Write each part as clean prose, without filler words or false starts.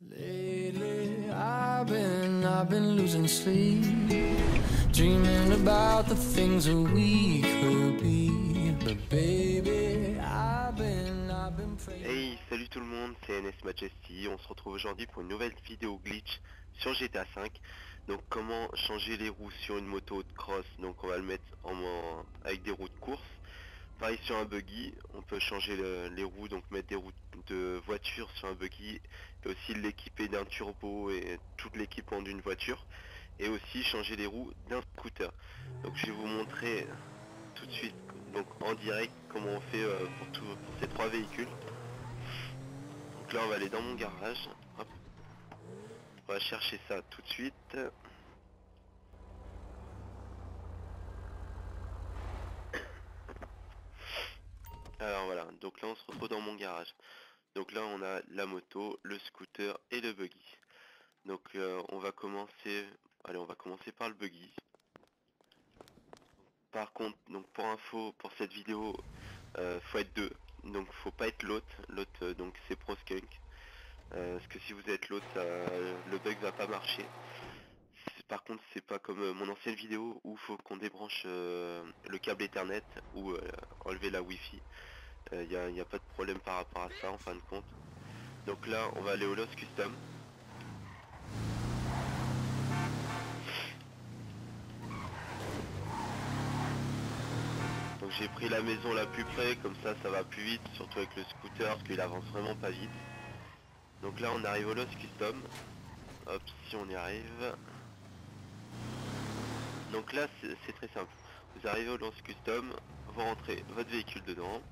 Lately, I've been losing sleep, dreaming about the things that we could be. But baby, I've been praying. Hey, salut tout le monde, c'est NS Majesty. On se retrouve aujourd'hui pour une nouvelle vidéo glitch sur GTA V. Donc comment changer les roues sur une moto de cross. Donc on va le mettre avec des roues de course. Pareil sur un buggy, on peut changer les roues, donc mettre des roues de voiture sur un buggy et aussi l'équiper d'un turbo et tout l'équipement d'une voiture et aussi changer les roues d'un scooter. Donc je vais vous montrer tout de suite, donc en direct, comment on fait pour ces trois véhicules. Donc là on va aller dans mon garage. Hop. On va chercher ça tout de suite. Alors voilà, donc là on se retrouve dans mon garage. Donc là on a la moto, le scooter et le buggy. Donc on va commencer. Allez, on va commencer par le buggy. Par contre, donc pour info, pour cette vidéo, faut être deux. Donc faut pas être l'autre. L'autre donc c'est ProSkunk. Parce que si vous êtes l'autre, le bug va pas marcher. Par contre, c'est pas comme mon ancienne vidéo où faut qu'on débranche le câble Ethernet ou enlever la Wi-Fi. Il n'y a pas de problème par rapport à ça en fin de compte. Donc là, on va aller au Lost Custom. Donc j'ai pris la maison la plus près, comme ça va plus vite, surtout avec le scooter, parce qu'il avance vraiment pas vite. Donc là on arrive au Lost Custom. Hop, si on y arrive. Donc là c'est très simple. Vous arrivez au Lost Custom, vous rentrez votre véhicule dedans.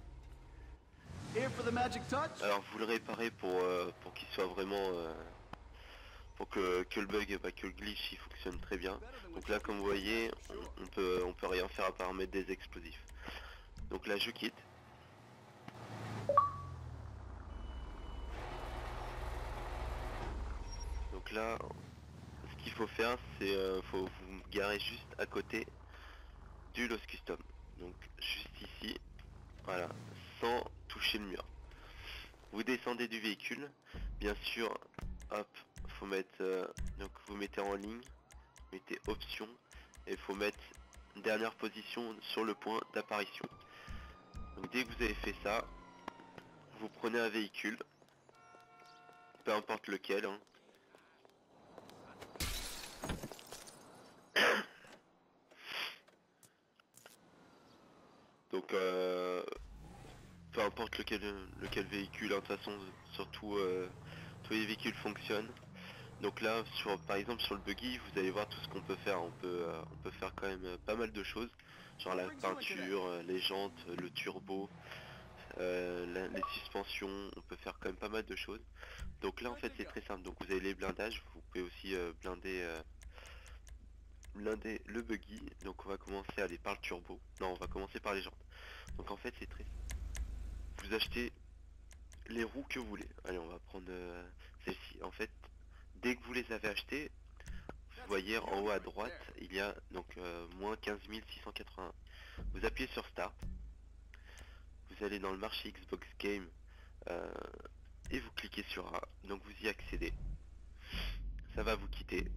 Alors vous le réparez pour qu'il soit vraiment... pour que le bug, que le glitch il fonctionne très bien. Donc là comme vous voyez, on peut rien faire à part mettre des explosifs. Donc là je quitte. Donc là, ce qu'il faut faire, c'est faut vous garer juste à côté du Lost Custom. Donc juste ici, voilà, sans toucher le mur. Vous descendez du véhicule, bien sûr, hop, faut mettre, donc vous mettez en ligne, mettez option, et il faut mettre dernière position sur le point d'apparition. Donc dès que vous avez fait ça, vous prenez un véhicule, peu importe lequel, hein. Donc peu importe lequel véhicule, hein, de toute façon surtout tous les véhicules fonctionnent. Donc là par exemple sur le buggy, vous allez voir tout ce qu'on peut faire. On peut faire quand même pas mal de choses, genre la peinture, les jantes, le turbo, les suspensions. On peut faire quand même pas mal de choses. Donc là en fait c'est très simple. Donc vous avez les blindages, vous pouvez aussi blinder le buggy. Donc on va commencer à aller par le turbo. Non, on va commencer par les jantes. Donc en fait c'est très simple. Vous achetez les roues que vous voulez. Allez, on va prendre celle-ci. En fait, dès que vous les avez achetées, vous voyez en haut à droite, il y a donc moins 15 680. Vous appuyez sur Start. Vous allez dans le marché Xbox Game euh, et vous cliquez sur A. Donc vous y accédez. Ça va vous quitter.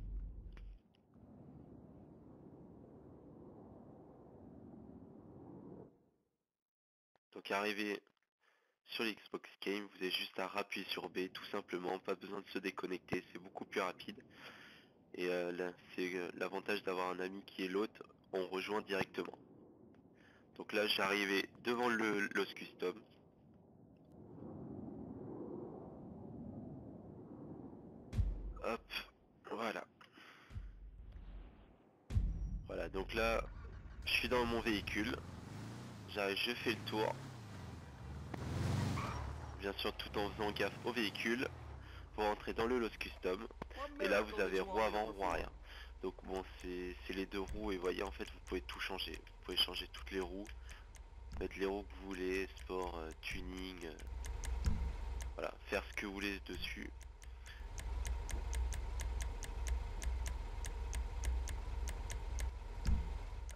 Donc arrivé sur l'Xbox Game, vous avez juste à appuyer sur B tout simplement. Pas besoin de se déconnecter, c'est beaucoup plus rapide. Et là, c'est l'avantage d'avoir un ami qui est l'hôte, on rejoint directement. Donc là j'arrivais devant le Lost Custom. Hop, voilà. Voilà, donc là, je suis dans mon véhicule. J'arrive, je fais le tour. Bien sûr tout en faisant gaffe au véhicule. Vous rentrez dans le Lost Custom. Et là vous avez roue avant, roue arrière. Donc bon, c'est les deux roues et voyez en fait vous pouvez tout changer. Vous pouvez changer toutes les roues. Mettre les roues que vous voulez, sport, tuning. Voilà, faire ce que vous voulez dessus.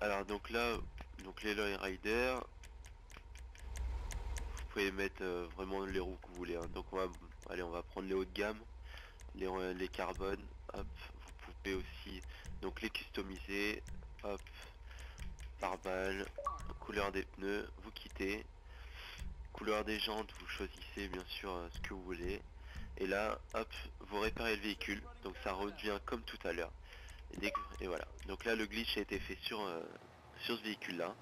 Alors donc là, donc les Loy Rider, vous pouvez mettre vraiment les roues que vous voulez, hein. Donc allez, on va prendre les hauts de gamme. les carbones, hop, vous pouvez aussi donc les customiser, hop, pare-balles, couleur des pneus, vous quittez, couleur des jantes, vous choisissez bien sûr ce que vous voulez, et là, hop, vous réparez le véhicule, donc ça redevient comme tout à l'heure, et voilà, donc là le glitch a été fait sur ce véhicule là.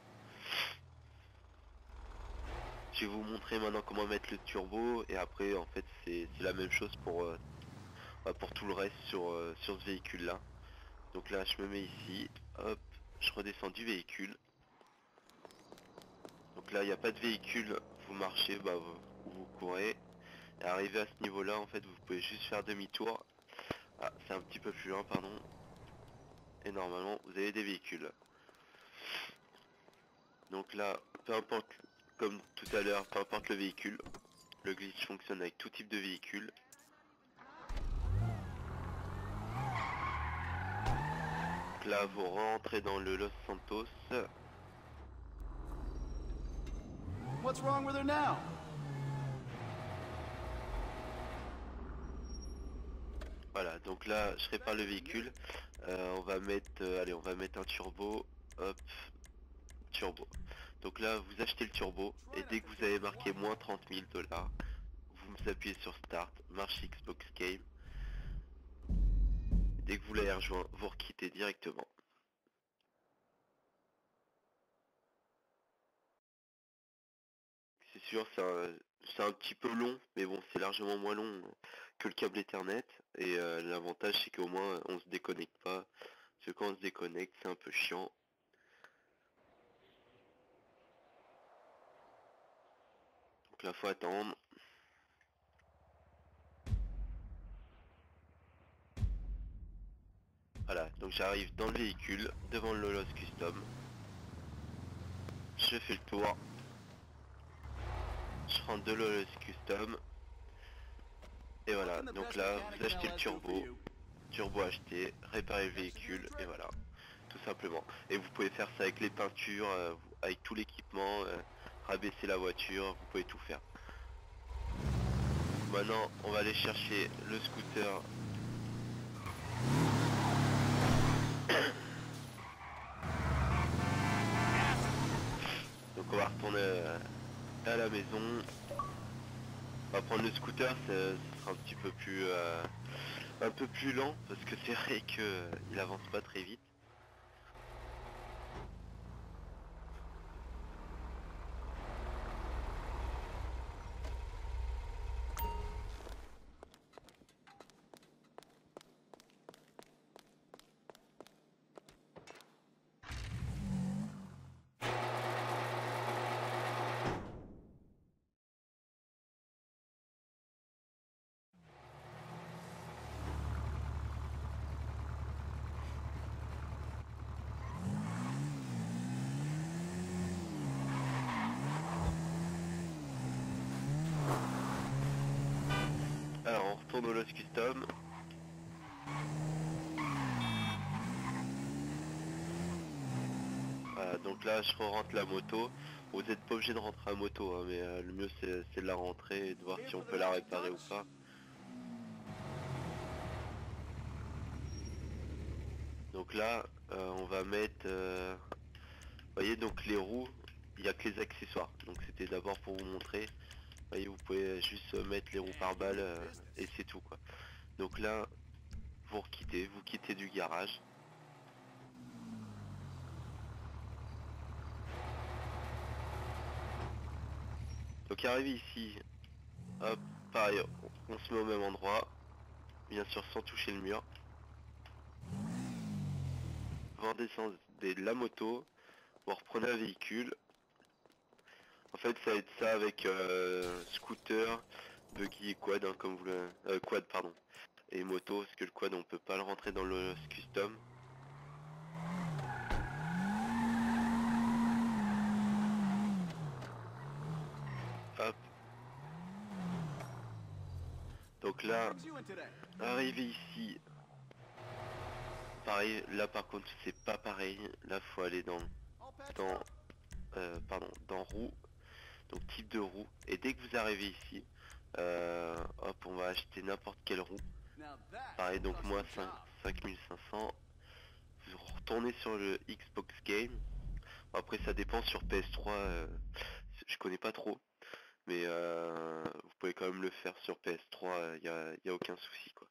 Je vais vous montrer maintenant comment mettre le turbo, et après en fait c'est la même chose pour tout le reste sur ce véhicule là. Donc là je me mets ici, hop, je redescends du véhicule. Donc là il n'y a pas de véhicule, vous marchez, vous courez. Et arrivé à ce niveau là en fait vous pouvez juste faire demi-tour. Ah c'est un petit peu plus loin pardon. Et normalement vous avez des véhicules. Donc là peu importe, comme tout à l'heure, peu importe le véhicule, le glitch fonctionne avec tout type de véhicule. Donc là vous rentrez dans le Los Santos. What's wrong with her now? Voilà, donc là je répare le véhicule. On va mettre allez, on va mettre un turbo. Hop, turbo. Donc là vous achetez le turbo et dès que vous avez marqué moins 30 000 $, vous appuyez sur Start, marche Xbox Game. Dès que vous l'avez rejoint, vous requittez directement. C'est sûr, c'est un petit peu long, mais bon, c'est largement moins long que le câble Ethernet. Et l'avantage, c'est qu'au moins, on se déconnecte pas. Parce que quand on se déconnecte, c'est un peu chiant. Donc là, faut attendre. Voilà, donc j'arrive dans le véhicule, devant le Lolos Custom. Je fais le tour. Je rentre de Lolos Custom. Et voilà, donc là, vous achetez le turbo. Turbo acheté, réparer le véhicule, et voilà. Tout simplement. Et vous pouvez faire ça avec les peintures, avec tout l'équipement, rabaisser la voiture, vous pouvez tout faire. Maintenant, on va aller chercher le scooter. Donc on va retourner à la maison. On va prendre le scooter, ça sera un peu plus lent, parce que c'est vrai que il avance pas très vite. Alors on retourne au Lost Custom. Voilà, donc là je rentre la moto. Vous n'êtes pas obligé de rentrer à moto, hein, mais le mieux c'est de la rentrer et de voir si on peut la réparer ou pas. Donc là on va mettre vous voyez, donc les roues, il n'y a que les accessoires. Donc c'était d'abord pour vous montrer. Vous voyez, vous pouvez juste mettre les roues par balle et c'est tout quoi. Donc là vous quittez du garage. Donc arrivé ici, hop, pareil, on se met au même endroit, bien sûr sans toucher le mur. Vous redescendez de la moto, vous reprenez un véhicule. En fait ça va être ça avec scooter, buggy et quad, hein, comme vous le... quad pardon. Et moto, parce que le quad on peut pas le rentrer dans le custom. Hop. Donc là, arrivé ici, pareil, là par contre c'est pas pareil, là faut aller dans roue, donc type de roue, et dès que vous arrivez ici, hop, on va acheter n'importe quelle roue, Pareil, donc moi 5500. Vous retournez sur le Xbox Game. Après ça dépend sur PS3, je connais pas trop. Mais vous pouvez quand même le faire sur PS3, y a aucun souci quoi.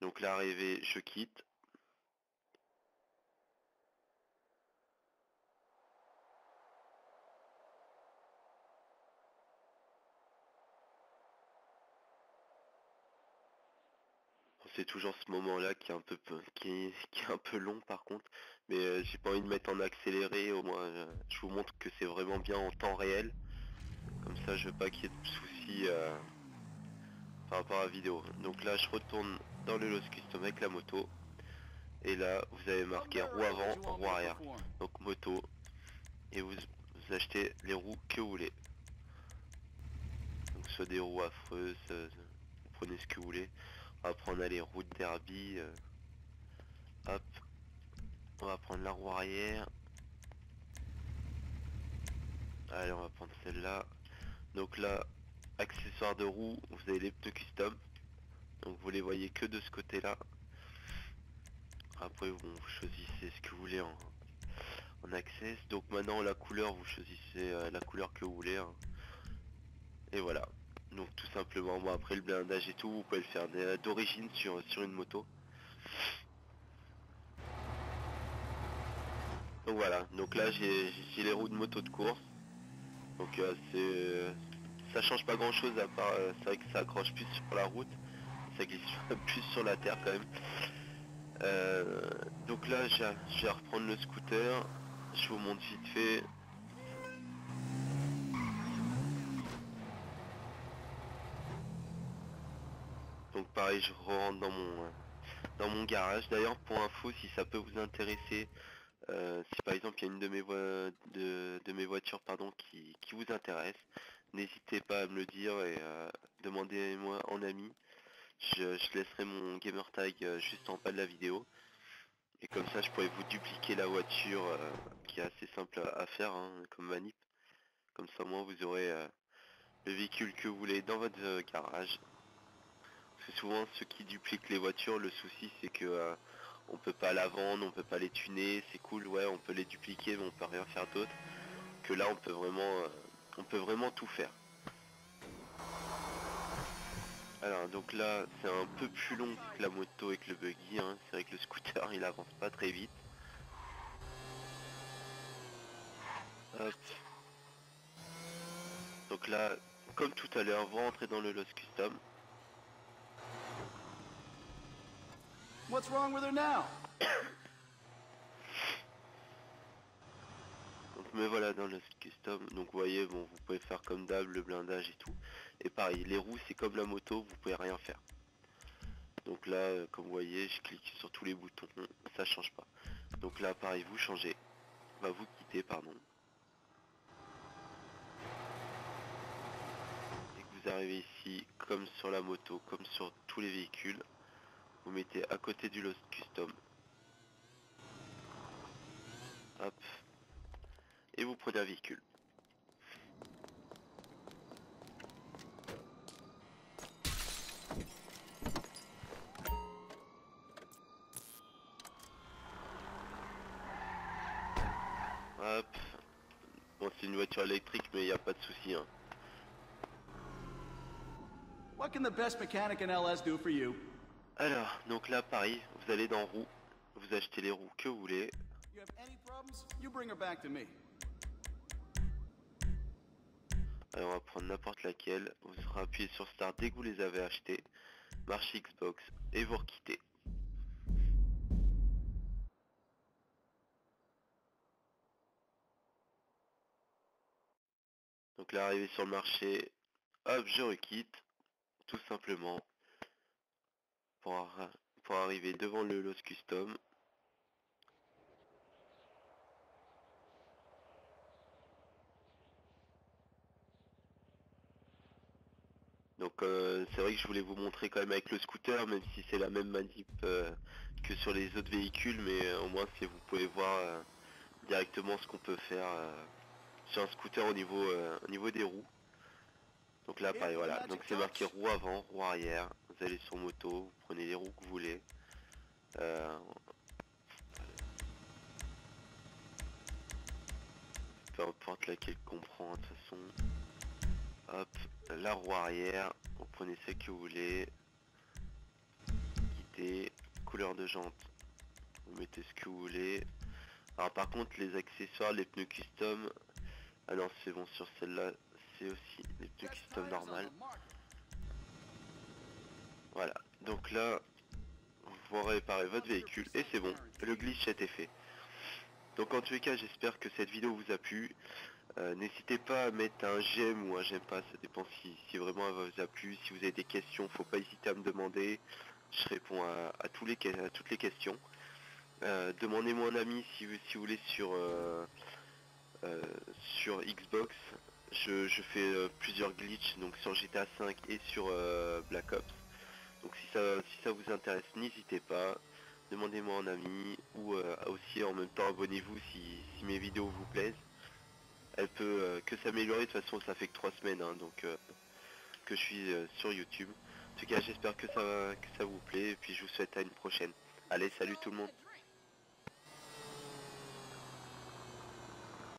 Donc là arrivé, je quitte. C'est toujours ce moment-là qui est un peu qui est un peu long par contre, mais j'ai pas envie de mettre en accéléré, au moins je vous montre que c'est vraiment bien en temps réel. Comme ça je veux pas qu'il y ait de soucis par rapport à la vidéo. Donc là je retourne dans le Lost Custom avec la moto. Et là vous avez marqué roue avant, roue arrière. Donc moto. Et vous achetez les roues que vous voulez. Donc soit des roues affreuses, vous prenez ce que vous voulez. On va prendre les roues de derby. Hop. On va prendre la roue arrière. Allez, on va prendre celle-là. Donc là, accessoires de roue, vous avez les pneus custom. Donc vous les voyez que de ce côté-là. Après, bon, vous choisissez ce que vous voulez en access. Donc maintenant, la couleur, vous choisissez la couleur que vous voulez. Hein. Et voilà. Donc tout simplement, bon, après le blindage et tout, vous pouvez le faire d'origine sur une moto. Donc voilà, donc là j'ai les roues de moto de course. Donc ça change pas grand chose à part c'est vrai que ça accroche plus sur la route, ça glisse plus sur la terre quand même. Donc là je vais reprendre le scooter, je vous montre vite fait. Donc pareil, je rentre dans mon garage. D'ailleurs pour info, si ça peut vous intéresser, si par exemple il y a une de mes voitures pardon, qui vous intéresse, n'hésitez pas à me le dire et demandez-moi en ami. Je laisserai mon gamer tag juste en bas de la vidéo. Et comme ça je pourrais vous dupliquer la voiture qui est assez simple à faire hein, comme manip. Comme ça moi vous aurez le véhicule que vous voulez dans votre garage. Parce que souvent ceux qui dupliquent les voitures, le souci c'est que on peut pas la vendre, on peut pas les tuner, c'est cool, ouais on peut les dupliquer mais on peut rien faire d'autre. Que là on peut vraiment tout faire. Alors donc là c'est un peu plus long que la moto et que le buggy, hein. C'est vrai que le scooter il avance pas très vite. Hop. Donc là, comme tout à l'heure, vous rentrez dans le Lost Custom. What's wrong with her now? Donc me voilà dans le Lost Custom. Donc vous voyez, bon, vous pouvez faire comme d'hab le blindage et tout. Et pareil, les roues c'est comme la moto, vous pouvez rien faire. Donc là, comme vous voyez, je clique sur tous les boutons, ça change pas. Donc là, pareil, vous changez. Bah vous quittez, pardon. Vous arrivez ici, comme sur la moto, comme sur tous les véhicules, vous mettez à côté du Lost Custom. Hop. Et vous prenez un véhicule. Hop. Bon, c'est une voiture électrique, mais il n'y a pas de souci. Hein. What can the best mechanic in LS do for you? Alors, donc là, pareil, vous allez dans roues, vous achetez les roues que vous voulez. You have any problems? You bring her back to me. Alors, on va prendre n'importe laquelle. Vous appuyez sur Start dès que vous les avez achetées. Marche Xbox et vous requittez. Donc là, arrivé sur le marché, hop, je requitte, tout simplement, pour arriver devant le Lost Custom. Donc c'est vrai que je voulais vous montrer quand même avec le scooter, même si c'est la même manip que sur les autres véhicules, mais au moins si vous pouvez voir directement ce qu'on peut faire sur un scooter au niveau des roues. Donc là pareil voilà, donc c'est marqué roue avant, roue arrière, vous allez sur moto, vous prenez les roues que vous voulez. Peu importe laquelle qu'on prend de toute façon. Hop, la roue arrière, vous prenez celle que vous voulez. Guidée, couleur de jante, vous mettez ce que vous voulez. Alors par contre les accessoires, les pneus custom, ah non c'est bon, sur celle-là c'est aussi les pneus custom normal. Voilà, donc là vous réparez votre véhicule et c'est bon, le glitch a été fait. Donc en tous les cas j'espère que cette vidéo vous a plu. N'hésitez pas à mettre un j'aime ou un j'aime pas, ça dépend si vraiment elle vous a plu. Si vous avez des questions, faut pas hésiter à me demander. Je réponds à toutes les questions. Demandez-moi un ami si vous voulez sur Xbox. Je fais plusieurs glitches donc sur GTA 5 et sur Black Ops. Donc si ça vous intéresse, n'hésitez pas. Demandez-moi un ami ou aussi en même temps abonnez-vous si mes vidéos vous plaisent. Elle peut que s'améliorer, de toute façon ça fait que 3 semaines hein, donc que je suis sur YouTube. En tout cas j'espère que ça vous plaît et puis je vous souhaite à une prochaine. Allez, salut tout le monde.